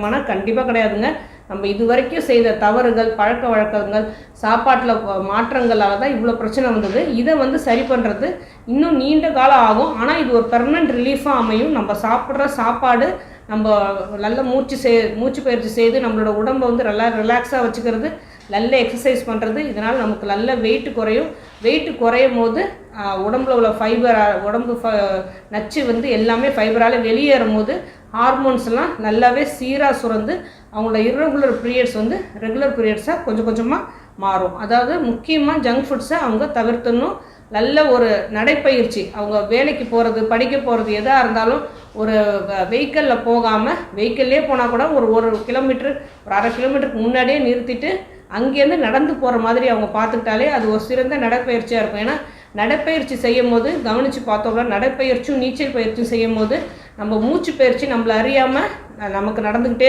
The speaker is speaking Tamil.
கிடைக்குமானா கண்டிப்பாக கிடையாதுங்க. நம்ம இது வரைக்கும் செய்த தவறுகள், பழக்க வழக்கங்கள், சாப்பாட்டில் மாற்றங்களால் தான் இவ்வளோ பிரச்சனை வந்தது. இதை வந்து சரி பண்ணுறது இன்னும் நீண்ட காலம் ஆகும். ஆனால் இது ஒரு பெர்மனெண்ட் ரிலீஃபாக அமையும். நம்ம சாப்பிட்ற சாப்பாடு, நம்ம நல்ல மூச்சு பயிற்சி செய்து நம்மளோட உடம்பை வந்து நல்லா ரிலாக்ஸாக வச்சுக்கிறது, நல்ல எக்ஸசைஸ் பண்ணுறது, இதனால் நமக்கு நல்ல வெயிட் குறையும். வெயிட் குறையும் போது உடம்புல உள்ள ஃபைபர், உடம்பு நச்சு வந்து எல்லாமே ஃபைபரால் வெளியேறும் போது ஹார்மோன்ஸ்லாம் நல்லாவே சீராக சுரந்து அவங்களோட இர்ரெகுலர் பீரியட்ஸ் வந்து ரெகுலர் பீரியட்ஸாக கொஞ்சம் கொஞ்சமாக மாறும். அதாவது முக்கியமாக ஜங்க் ஃபுட்ஸை அவங்க தவிர்த்தணும். நல்ல ஒரு நடைப்பயிற்சி, அவங்க வேலைக்கு போகிறது, படிக்க போகிறது, எதாக இருந்தாலும் ஒரு வெஹிக்கிளில் போகாமல், வெஹிக்கிள்லேயே போனால் கூட ஒரு கிலோமீட்டர், ஒரு 1/2 கிலோமீட்டருக்கு முன்னாடியே நிறுத்திட்டு அங்கேருந்து நடந்து போகிற மாதிரி அவங்க பார்த்துக்கிட்டாலே அது ஒரு சிறந்த நடைப்பயிற்சியாக இருக்கும். ஏன்னா நடைப்பயிற்சி செய்யும் போது கவனித்து பார்த்தோம்னா, நடைப்பயிற்சியும் நீச்சல் பயிற்சியும் செய்யும் போது நம்ம மூச்சு பயிற்சி நம்மளை அறியாமல் நமக்கு நடந்துக்கிட்டே